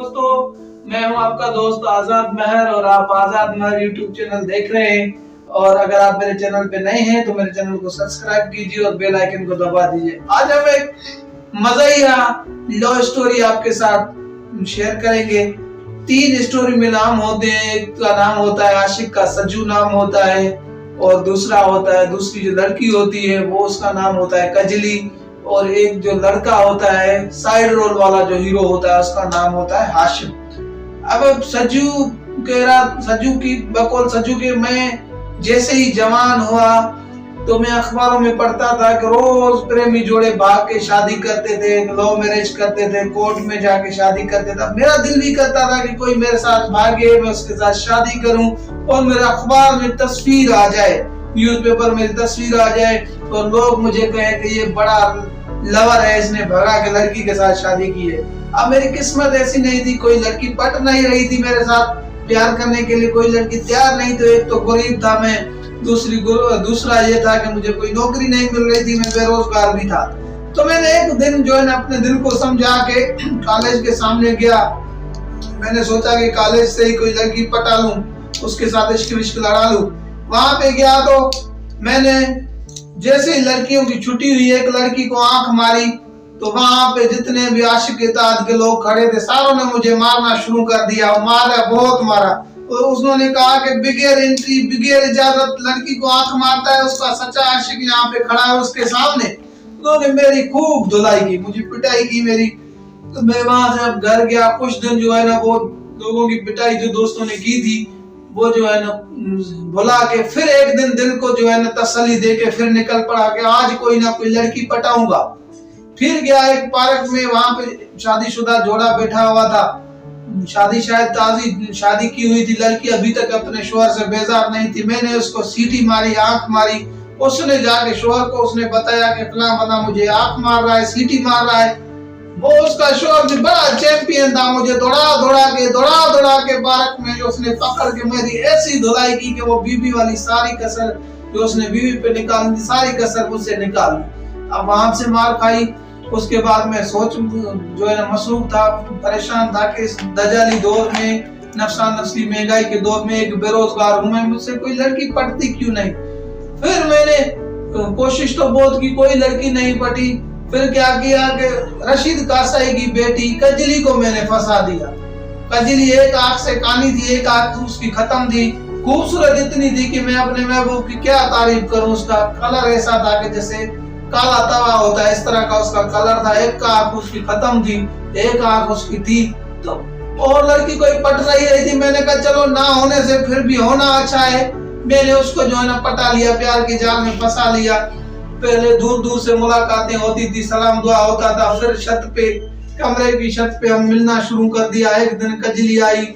दोस्तों, मैं हूं आपका दोस्त आजाद महर और आप आजाद महर यूट्यूब चैनल देख रहे हैं। और अगर आप मेरे चैनल पे नए हैं तो मेरे चैनल को सब्सक्राइब कीजिए और बेल आइकन को दबा दीजिए। आज हम एक मज़ाहिया लव स्टोरी आपके साथ शेयर करेंगे। 3 स्टोरी में नाम होते हैं। एक का नाम होता है आशिक का सज्जू नाम होता है, और दूसरा होता है, दूसरी जो लड़की होती है वो उसका नाम होता है कजली, और एक जो लड़का होता है साइड रोल वाला जो हीरो होता है उसका नाम होता है हाशिम। अब सज्जू की बकौल सज्जू के मैं जैसे ही जवान हुआ तो मैं अखबारों में पढ़ता था कि रोज प्रेमी जोड़े भाग के शादी करते थे, लव मैरिज करते थे, कोर्ट में जाके शादी करते थे। मेरा दिल भी करता था कि कोई मेरे साथ भागे, मैं उसके साथ शादी करूं और मेरा अखबार में तस्वीर आ जाए, न्यूज़पेपर में तस्वीर आ जाए और लोग मुझे कहें कि ये बड़ा लवर है, इसने भगा के लड़की के साथ शादी की है। अब मेरी किस्मत ऐसी नहीं थी, कोई लड़की पट नहीं रही थी मेरे साथ प्यार करने के लिए, कोई लड़की तैयार नहीं थी। एक तो गरीब था मैं, दूसरा ये था कि मुझे कोई नौकरी नहीं मिल रही थी, मैं बेरोजगार भी था। तो मैंने एक दिन जो है ना अपने दिल को समझा के कॉलेज के सामने गया। मैंने सोचा कि कॉलेज से ही कोई लड़की पटा लूं, उसके साथ इश्क लड़ा लूं। वहां पे गया तो मैंने जैसे ही लड़कियों की छुट्टी हुई, एक लड़की को आंख मारी तो वहां पे जितने भी आशिक इत्तेहाद के लोग खड़े थे सारों ने मुझे मारना शुरू कर दिया। मारा, बहुत मारा। तो उसने कहा कि बिगैर एंट्री, बिगैर इजाजत लड़की को आंख मारता है, उसका सच्चा आशिक यहाँ पे खड़ा है उसके सामने। उन्होंने मेरी खूब धुलाई की, मुझे पिटाई की मेरी। तो मैं वहां से अब घर गया। कुछ दिन जो है ना वो लोगों की पिटाई जो दोस्तों ने की थी वो जो है ना भुला के फिर एक दिन दिल को जो है ना तसल्ली दे के फिर निकल पड़ा कि आज कोई ना कोई लड़की पटाऊंगा। फिर गया एक पार्क में, वहां पे शादीशुदा जोड़ा बैठा हुआ था। शायद ताजी शादी की हुई थी, लड़की अभी तक अपने शोहर से बेजार नहीं थी। मैंने उसको सीटी मारी, आंख मारी। उसने जाके शोहर को उसने बताया कि फलां बंदा मुझे आंख मार रहा है, सीटी मार रहा है। वो उसका शोहर भी बड़ा चैंपियन था, मुझे दौड़ा के पार्क में उसने पकड़ के मेरी ऐसी धुलाई की कि वो बीबी वाली सारी कसर जो उसने बीवी पे निकाली थी सारी कसर मुझसे निकाल ली। अब वहां से मार खाई। उसके बाद मैं सोच जो है ना मसरूफ था, परेशान था कि इस दजाली दौर में, नफसा नफसी महंगाई के दौर में एक बेरोजगार हूं मैं, मुझसे कोई लड़की पटती क्यों नहीं। फिर मैंने कोशिश तो बहुत की, कोई लड़की नहीं पटी। फिर क्या किया कि रशीद कासाई की बेटी कजली को मैंने फंसा दिया। कजली एक आंख से कानी थी, एक आंख उसकी खत्म थी। खूबसूरत इतनी थी कि मैं अपने महबूब की क्या तारीफ करूं। उसका कलर ऐसा था कि जैसे काला तवा होता है, इस तरह का उसका कलर था। एक आंख उसकी खत्म थी, एक आंख उसकी थी। तो और लड़की कोई पट नहीं रही थी। मैंने कहा चलो ना होने से फिर भी होना अच्छा है। मैंने उसको जो है ना पटा लिया, प्यार के जाल में फंसा लिया। पहले दूर दूर से मुलाकातें होती थी, सलाम दुआ होता था। फिर छत पे, कमरे की छत पे हम मिलना शुरू कर दिया। एक दिन कजली आई।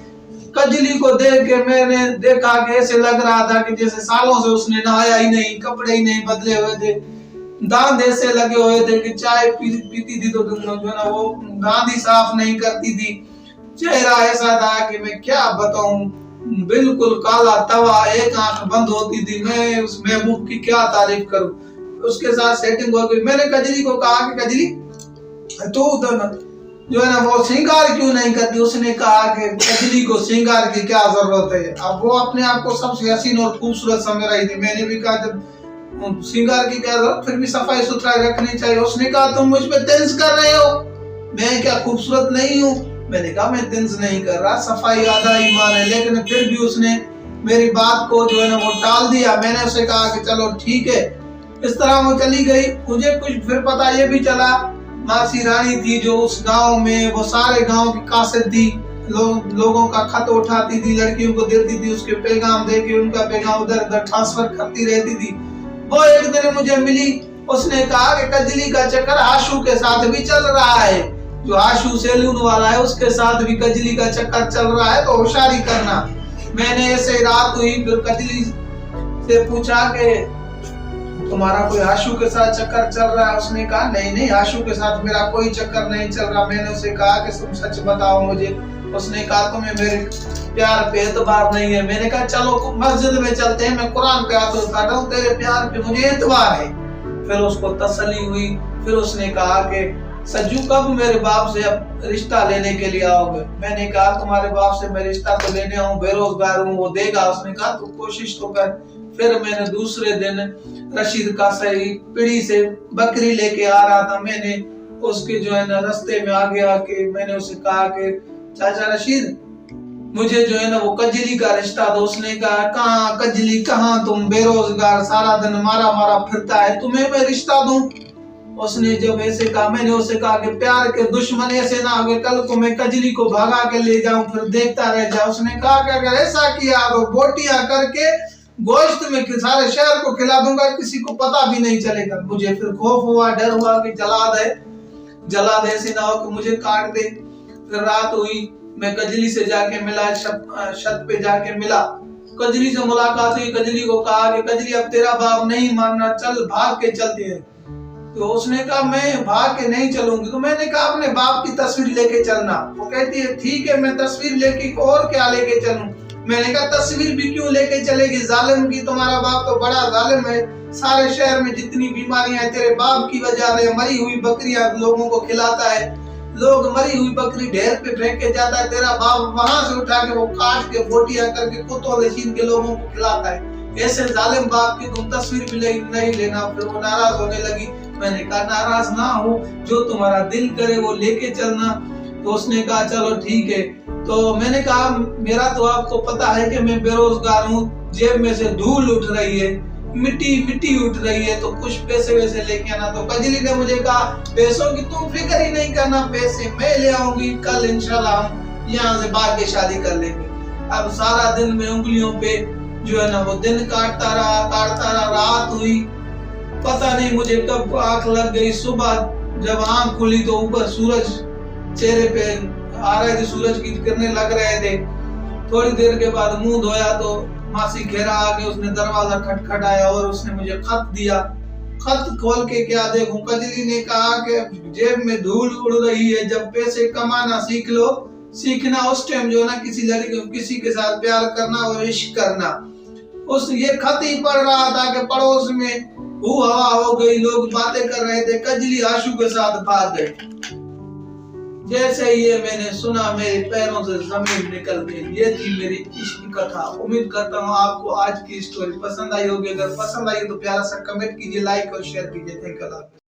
कजली को देख के मैंने देखा कि ऐसे लग रहा था कि जैसे सालों से उसने नहाया ही नहीं, कपड़े ही नहीं बदले हुए थे, दांत ऐसे लगे हुए थे कि चाय पीती थी तो जो है ना वो दांत ही साफ नहीं करती थी। चेहरा ऐसा था कि मैं क्या बताऊं, बिल्कुल काला तवा, एक आंख बंद होती थी। मैं उस महबूब की क्या तारीफ करूं। उसके साथ सेटिंग हो गई। मैंने कजली को कहा कि कजली तू जो है ना वो श्रृंगार क्यों नहीं करती। उसने कहा कि कजली को श्रृंगार की क्या जरूरत है। अब वो अपने आप को सबसे हसीन और खूबसूरत समझ रही थी। मैंने भी कहा जब श्रृंगार की क्या जरूरत, फिर भी सफाई सुथराई रखनी चाहिए। उसने कहा तुम मुझ पे तंज कर रहे हो, मैं क्या खूबसूरत नहीं हूँ। मैंने कहा मैं तंज नहीं कर रहा, सफाई आधा ईमान है। लेकिन फिर भी उसने मेरी बात को जो है ना वो टाल दिया। मैंने उसे कहा कि चलो ठीक है। इस तरह वो चली गई। मुझे कुछ फिर पता ये भी चला, मासी रानी थी जो उस गांव में वो सारे गांव की कासिद थी, लोगों का खत उठाती थी, लड़कियों को देती थी, उसके पैगाम दे के उनका पैगाम उधर उधर ट्रांसफर करती रहती थी। वो एक दिन मुझे मिली। उसने कहा कि कजली का चक्कर आशू के साथ भी चल रहा है, जो आशू सैलून वाला है उसके साथ भी कजली का चक्कर चल रहा है, तो होशियारी करना। मैंने ऐसे रात हुई, फिर कजली से पूछा कि तुम्हारा कोई आशू के साथ चक्कर चल रहा है। उसने कहा नहीं, आशू के साथ मेरा कोई चक्कर नहीं चल रहा। मैंने उसे कहा कि तुम सच बताओ मुझे। उसने कहा तुम्हें मेरे प्यार पे एतबार नहीं है। मैंने कहा चलो मस्जिद में चलते हैं, मैं कुरान पे हाथ उठाता हूँ, तेरे प्यार पे मुझे एतबार है। फिर उसको तसल्ली हुई। फिर उसने कहा कि सज्जू कब मेरे बाप से अब रिश्ता लेने के लिए आओगे? मैंने कहा तुम्हारे बाप से मैं रिश्ता तो लेने आऊं, बेरोजगार हूँ, वो देगा? उसने कहा तू कोशिश तो कर। फिर मैंने दूसरे दिन रशीद का सही पीढ़ी से बकरी लेके आ रहा था, मैंने उसके जो है ना रास्ते में आगे आके मैंने उसे कहा कि चाचा रशीद मुझे जो है ना वो कजली का रिश्ता दो। उसने कहा कहाँ कजली, कहाँ तुम बेरोजगार सारा दिन मारा मारा फिरता है, तुम्हें मैं रिश्ता दूं? उसने जब ऐसे कहा, मैंने उसे कहा कि प्यार के दुश्मन ऐसे ना हो कल को मैं कजली को भगा के ले जाऊं फिर देखता रह जाऊं। उसने कहा कि अगर ऐसा किया तो बोटियां करके गोश्त में सारे शहर को खिला दूंगा, किसी को पता भी नहीं चलेगा। मुझे फिर खौफ हुआ, डर हुआ कि जला दे ऐसे ना हो कि मुझे काट दे। फिर रात हुई, मैं कजली से जाके मिला, छत पे जाके मिला, कजली से मुलाकात हुई। कजली को कहा कि कजली अब तेरा बाप नहीं मानना, चल भाग के चलते हैं। तो उसने कहा मैं भाग के नहीं चलूंगी। तो मैंने कहा अपने बाप की तस्वीर लेके चलना। वो कहती है ठीक है मैं तस्वीर लेके और क्या लेके चलूं? मैंने कहा तस्वीर भी क्यों लेके चलेगी, जालिम की, तुम्हारा बाप तो बड़ा जालिम है, सारे शहर में जितनी बीमारियां हैं तेरे बाप की वजह से, मरी हुई बकरियां लोगों को खिलाता है, लोग मरी हुई बकरी ढेर पे फेंक के जाता है, तेरा बाप वहां से उठा के वो काट के बोटियां करके कुत्तों से छीन के लोगों को खिलाता है, ऐसे जालिम बाप की तुम तस्वीर भी नहीं लेना। फिर वो नाराज होने लगी। मैंने कहा नाराज ना हो, जो तुम्हारा दिल करे वो लेके चलना। तो उसने कहा चलो ठीक है। तो मैंने कहा मेरा तो आपको पता है कि मैं बेरोजगार हूँ, जेब में से धूल उठ रही है, मिट्टी उठ रही है, तो कुछ पैसे वैसे लेके आना। तो कजली ने मुझे कहा पैसों की तुम फिक्र ही नहीं करना, पैसे मैं ले आऊंगी, कल इंशाल्लाह हम यहाँ से बाहर के शादी कर लेंगे। अब सारा दिन में उंगलियों पे जो है ना वो दिन काटता रहा। रात हुई, पता नहीं मुझे कब आंख लग गई। सुबह जब आंख खुली तो ऊपर सूरज चेहरे पे आ रहे थे, सूरज की किरणें लग रहे थे। थोड़ी देर के बाद मुंह धोया तो मासी घेरा आके उसने दरवाजा खटखटाया और उसने मुझे खत दिया। खत खोल के क्या देखूं, कजली ने कहा कि जेब में धूल उड़ रही है, जब पैसे कमाना सीख लो, सीखना उस टाइम जो ना किसी लड़की किसी के साथ प्यार करना और इश्क करना। उस ये खत ही पढ़ रहा था कि पड़ोस में हवा हो गई, लोग बातें कर रहे थे, कजली आशु के साथ भाग गई। जैसे ये मैंने सुना मेरे पैरों से जमीन निकल गई। ये थी मेरी इश्क कथा। उम्मीद करता हूँ आपको आज की स्टोरी पसंद आई होगी। अगर पसंद आई तो प्यारा सा कमेंट कीजिए, लाइक और शेयर कीजिए। Thank you.